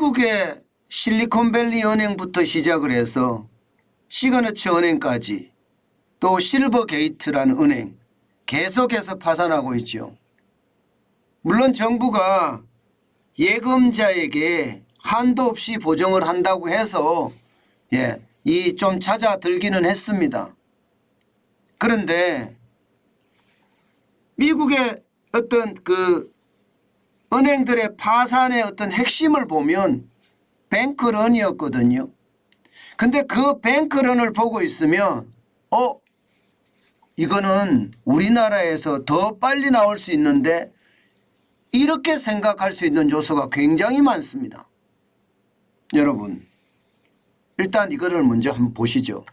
미국의 실리콘밸리 은행부터 시작을 해서 시그너처 은행까지 또 실버게이트라는 은행 계속해서 파산하고 있죠. 물론 정부가 예금자에게 한도 없이 보정을 한다고 해서 이 좀 잦아들기는 했습니다. 그런데 미국의 어떤 그 은행들의 파산의 어떤 핵심을 보면 뱅크런이었거든요. 근데 그 뱅크런을 보고 있으면 이거는 우리나라에서 더 빨리 나올 수 있는데 이렇게 생각할 수 있는 요소가 굉장히 많습니다. 여러분 일단 이거를 먼저 한번 보시죠.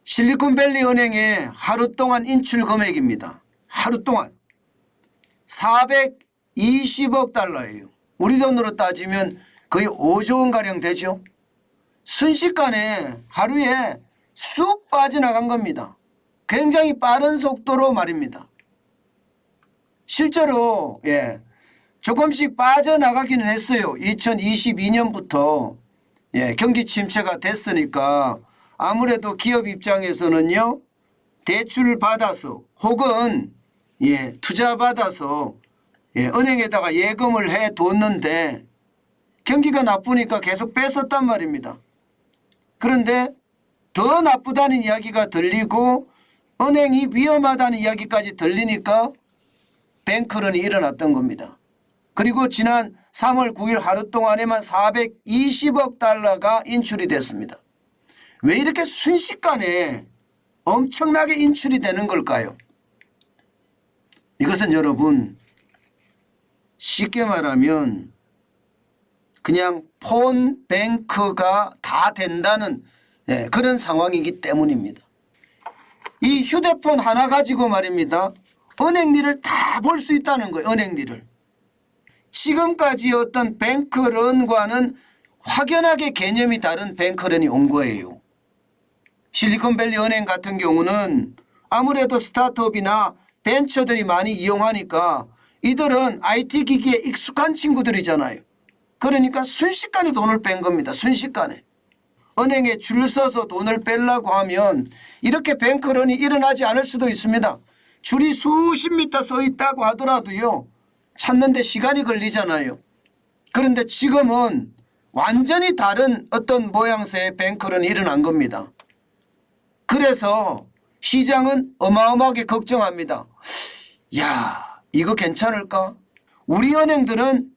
실리콘밸리 은행의 하루 동안 인출 금액입니다. 하루 동안 420억 달러예요. 우리 돈으로 따지면 거의 5조 원가량 되죠. 순식간에 하루에 쑥 빠져나간 겁니다. 굉장히 빠른 속도로 말입니다. 실제로 조금씩 빠져나가기는 했어요. 2022년부터 경기 침체가 됐으니까 아무래도 기업 입장에서는요 대출을 받아서 혹은 투자 받아서 은행에다가 예금을 해뒀는데 경기가 나쁘니까 계속 뺐었단 말입니다. 그런데 더 나쁘다는 이야기가 들리고 은행이 위험하다는 이야기까지 들리니까 뱅크런이 일어났던 겁니다. 그리고 지난 3월 9일 하루 동안에만 420억 달러가 인출이 됐습니다. 왜 이렇게 순식간에 엄청나게 인출이 되는 걸까요? 이것은 여러분 쉽게 말하면 그냥 폰뱅크가 다 된다는 그런 상황이기 때문입니다. 이 휴대폰 하나 가지고 말입니다. 은행 일을 다 볼 수 있다는 거예요. 은행 일을. 지금까지 어떤 뱅크런과는 확연하게 개념이 다른 뱅크런이 온 거예요. 실리콘밸리 은행 같은 경우는 아무래도 스타트업이나 벤처들이 많이 이용하니까 이들은 IT 기기에 익숙한 친구들이잖아요. 그러니까 순식간에 돈을 뺀 겁니다. 순식간에. 은행에 줄 서서 돈을 빼려고 하면 이렇게 뱅크런이 일어나지 않을 수도 있습니다. 줄이 수십 미터 서 있다고 하더라도요. 찾는데 시간이 걸리잖아요. 그런데 지금은 완전히 다른 어떤 모양새의 뱅크런이 일어난 겁니다. 그래서 시장은 어마어마하게 걱정합니다. 야, 이거 괜찮을까? 우리 은행들은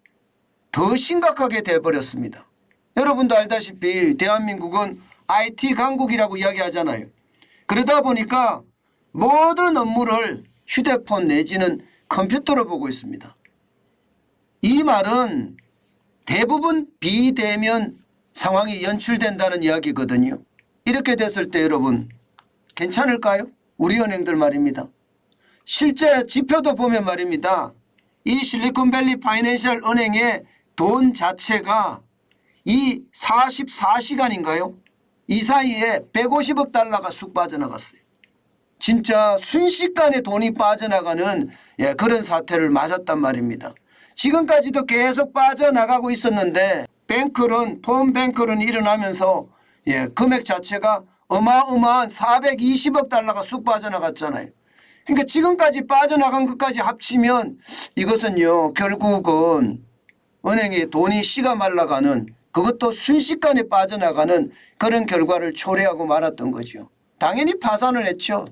더 심각하게 돼버렸습니다. 여러분도 알다시피 대한민국은 IT 강국이라고 이야기하잖아요. 그러다 보니까 모든 업무를 휴대폰 내지는 컴퓨터로 보고 있습니다. 이 말은 대부분 비대면 상황이 연출된다는 이야기거든요. 이렇게 됐을 때 여러분 괜찮을까요? 우리 은행들 말입니다. 실제 지표도 보면 말입니다. 이 실리콘밸리 파이낸셜 은행의 돈 자체가 이 44시간인가요? 이 사이에 150억 달러가 쑥 빠져나갔어요. 진짜 순식간에 돈이 빠져나가는 그런 사태를 맞았단 말입니다. 지금까지도 계속 빠져나가고 있었는데 뱅크런, 폰뱅크런이 일어나면서 금액 자체가 어마어마한 420억 달러가 쑥 빠져나갔잖아요. 그러니까 지금까지 빠져나간 것까지 합치면 이것은요 결국은 은행에 돈이 씨가 말라가는 그것도 순식간에 빠져나가는 그런 결과를 초래하고 말았던 거죠. 당연히 파산을 했죠.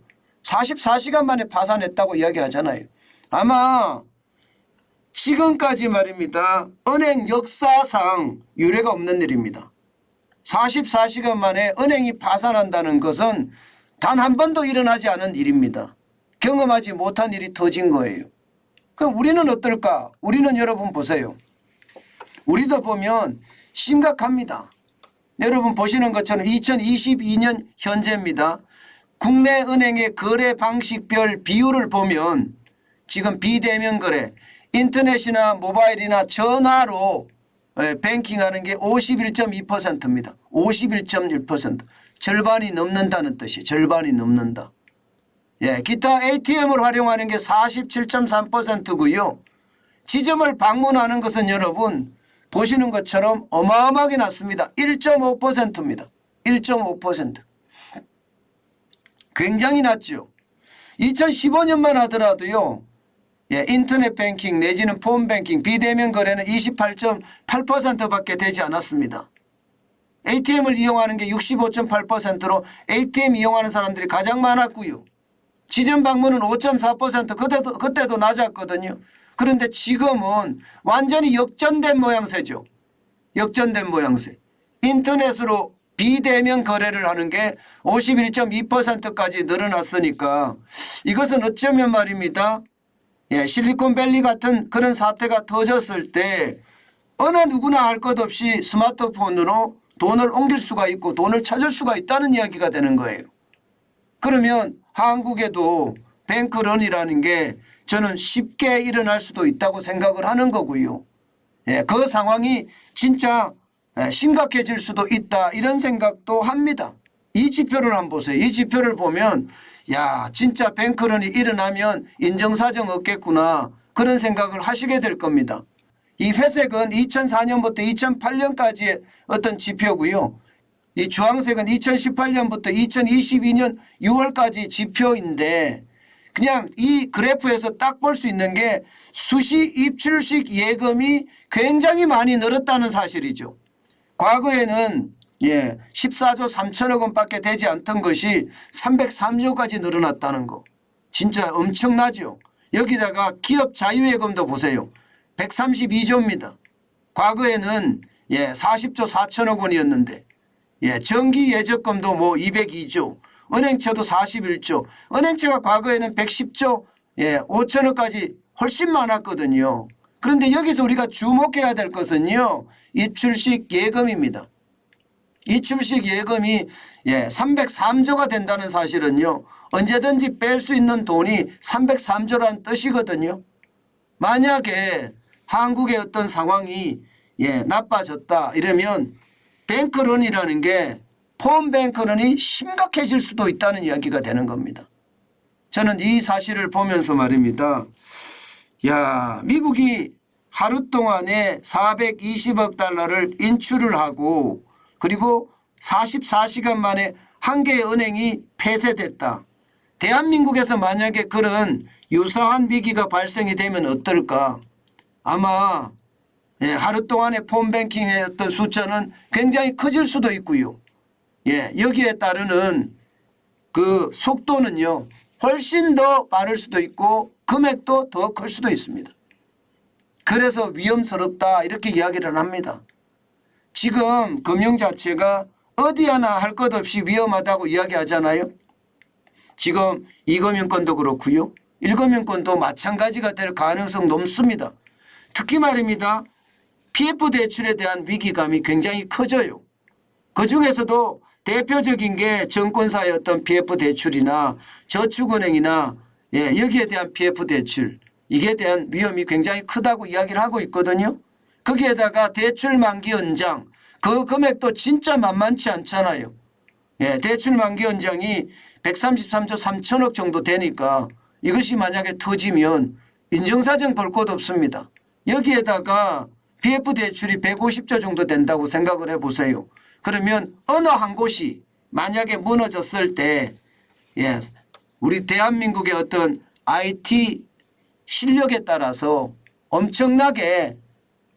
44시간 만에 파산했다고 이야기하잖아요. 아마 지금까지 말입니다. 은행 역사상 유례가 없는 일입니다. 44시간 만에 은행이 파산한다는 것은 단 한 번도 일어나지 않은 일입니다. 경험하지 못한 일이 터진 거예요. 그럼 우리는 어떨까? 우리는 여러분 보세요. 우리도 보면 심각합니다. 여러분 보시는 것처럼 2022년 현재입니다. 국내 은행의 거래 방식별 비율을 보면 지금 비대면 거래, 인터넷이나 모바일이나 전화로 뱅킹하는 게 51.2%입니다. 51.1%. 절반이 넘는다는 뜻이에요. 절반이 넘는다. 기타 ATM을 활용하는 게 47.3%고요. 지점을 방문하는 것은 여러분 보시는 것처럼 어마어마하게 낮습니다. 1.5%입니다. 1.5%. 굉장히 낮죠. 2015년만 하더라도요. 인터넷 뱅킹 내지는 폰 뱅킹 비대면 거래는 28.8%밖에 되지 않았습니다. ATM을 이용하는 게 65.8%로 ATM 이용하는 사람들이 가장 많았고요. 지점 방문은 5.4%, 그때도 낮았거든요. 그런데 지금은 완전히 역전된 모양새죠. 역전된 모양새. 인터넷으로 비대면 거래를 하는 게 51.2%까지 늘어났으니까 이것은 어쩌면 말입니다. 실리콘밸리 같은 그런 사태가 터졌을 때 어느 누구나 할 것 없이 스마트폰으로 돈을 옮길 수가 있고 돈을 찾을 수가 있다는 이야기가 되는 거예요. 그러면 한국에도 뱅크런이라는 게 저는 쉽게 일어날 수도 있다고 생각을 하는 거고요. 그 상황이 진짜 심각해질 수도 있다 이런 생각도 합니다. 이 지표를 한번 보세요. 이 지표를 보면 야 진짜 뱅크런이 일어나면 인정사정 없겠구나 그런 생각을 하시게 될 겁니다. 이 회색은 2004년부터 2008년까지의 어떤 지표고요. 이 주황색은 2018년부터 2022년 6월까지 지표인데 그냥 이 그래프에서 딱 볼 수 있는 게 수시 입출식 예금이 굉장히 많이 늘었다는 사실이죠. 과거에는 14조 3천억 원밖에 되지 않던 것이 303조까지 늘어났다는 거. 진짜 엄청나죠. 여기다가 기업 자유예금도 보세요. 132조입니다. 과거에는 40조 4천억 원이었는데 정기 예적금도 뭐 202조, 은행채도 41조, 은행채가 과거에는 110조 5천억까지 훨씬 많았거든요. 그런데 여기서 우리가 주목해야 될 것은요. 입출식 예금입니다. 입출식 예금이 303조가 된다는 사실은요. 언제든지 뺄 수 있는 돈이 303조라는 뜻이거든요. 만약에 한국의 어떤 상황이 나빠졌다 이러면 뱅크런이라는 게 폰뱅크런이 심각해질 수도 있다는 이야기가 되는 겁니다. 저는 이 사실을 보면서 말입니다. 야, 미국이 하루 동안에 420억 달러를 인출을 하고 그리고 44시간 만에 한 개의 은행이 폐쇄됐다. 대한민국에서 만약에 그런 유사한 위기가 발생이 되면 어떨까? 아마 하루 동안의 폰뱅킹의 어떤 숫자는 굉장히 커질 수도 있고요. 여기에 따르는 그 속도는요. 훨씬 더 빠를 수도 있고 금액도 더 클 수도 있습니다. 그래서 위험스럽다 이렇게 이야기를 합니다. 지금 금융 자체가 어디 하나 할 것 없이 위험하다고 이야기하잖아요. 지금 2금융권도 그렇고요. 1금융권도 마찬가지가 될 가능성 높습니다. 특히 말입니다. PF 대출에 대한 위기감이 굉장히 커져요. 그중에서도 대표적인 게 증권사의 어떤 PF 대출이나 저축은행이나 여기에 대한 PF 대출 이게 대한 위험이 굉장히 크다고 이야기를 하고 있거든요. 거기에다가 대출 만기 연장 그 금액도 진짜 만만치 않잖아요. 대출 만기 연장이 133조 3천억 정도 되니까 이것이 만약에 터지면 인정사정 볼 것 없습니다. 여기에다가 PF 대출이 150조 정도 된다고 생각을 해보세요. 그러면 어느 한 곳이 만약에 무너졌을 때 우리 대한민국의 어떤 IT 실력에 따라서 엄청나게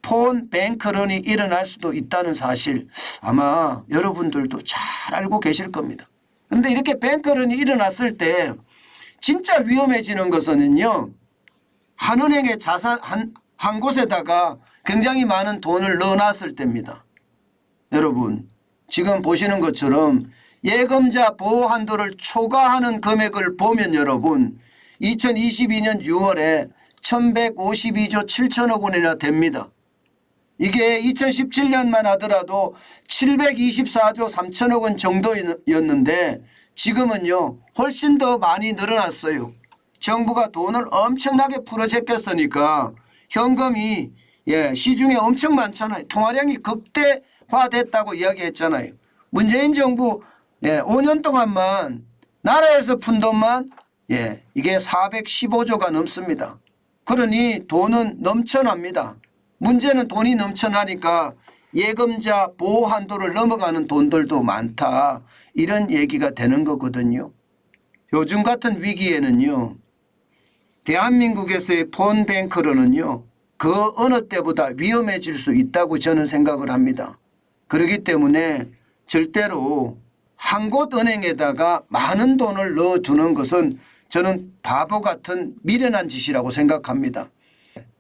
폰 뱅크런이 일어날 수도 있다는 사실 아마 여러분들도 잘 알고 계실 겁니다. 그런데 이렇게 뱅크런이 일어났을 때 진짜 위험해지는 것은요. 한 은행의 자산 한 곳에다가 굉장히 많은 돈을 넣어놨을 때입니다. 여러분 지금 보시는 것처럼 예금자 보호 한도를 초과하는 금액을 보면 여러분 2022년 6월에 1152조 7천억 원이나 됩니다. 이게 2017년만 하더라도 724조 3천억 원 정도였는데 지금은요 훨씬 더 많이 늘어났어요. 정부가 돈을 엄청나게 풀어제꼈으니까 현금이 시중에 엄청 많잖아요. 통화량이 극대화됐다고 이야기했잖아요. 문재인 정부 5년 동안만 나라에서 푼 돈만 이게 415조가 넘습니다. 그러니 돈은 넘쳐납니다. 문제는 돈이 넘쳐나니까 예금자 보호 한도를 넘어가는 돈들도 많다. 이런 얘기가 되는 거거든요. 요즘 같은 위기에는요. 대한민국에서의 폰뱅크로는요. 그 어느 때보다 위험해질 수 있다고 저는 생각을 합니다. 그렇기 때문에 절대로 한 곳 은행에다가 많은 돈을 넣어두는 것은 저는 바보 같은 미련한 짓이라고 생각합니다.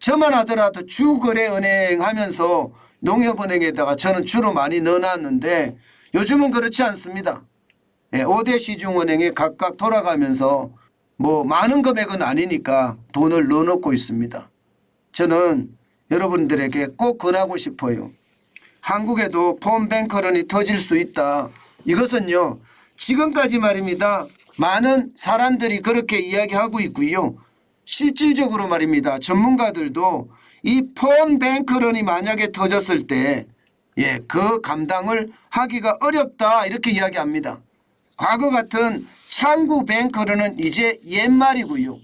저만 하더라도 주거래은행 하면서 농협은행에다가 저는 주로 많이 넣어놨는데 요즘은 그렇지 않습니다. 5대 시중은행에 각각 돌아가면서 뭐 많은 금액은 아니니까 돈을 넣어놓고 있습니다. 저는 여러분들에게 꼭 권하고 싶어요. 한국에도 폰뱅크런이 터질 수 있다. 이것은요. 지금까지 말입니다. 많은 사람들이 그렇게 이야기하고 있고요. 실질적으로 말입니다. 전문가들도 이 폰뱅크런이 만약에 터졌을 때 그 감당을 하기가 어렵다 이렇게 이야기합니다. 과거 같은 창구 뱅크런은 이제 옛말이고요.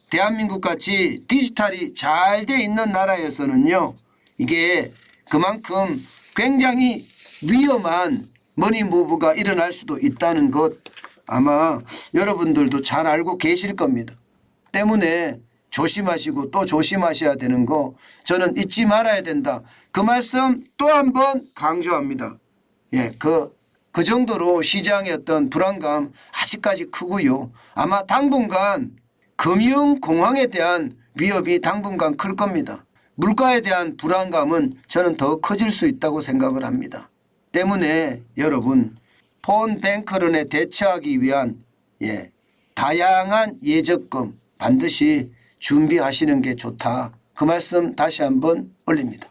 대한민국 같이 디지털이 잘 돼 있는 나라에서는요. 이게 그만큼 굉장히 위험한 머니무브가 일어날 수도 있다는 것 아마 여러분들도 잘 알고 계실 겁니다. 때문에 조심하시고 또 조심하셔야 되는 거 저는 잊지 말아야 된다. 그 말씀 또 한 번 강조합니다. 그 정도로 시장의 어떤 불안감 아직까지 크고요. 아마 당분간 금융공황에 대한 위협이 당분간 클 겁니다. 물가에 대한 불안감은 저는 더 커질 수 있다고 생각을 합니다. 때문에 여러분 폰뱅크런에 대처하기 위한 다양한 예적금 반드시 준비하시는 게 좋다. 그 말씀 다시 한번 올립니다.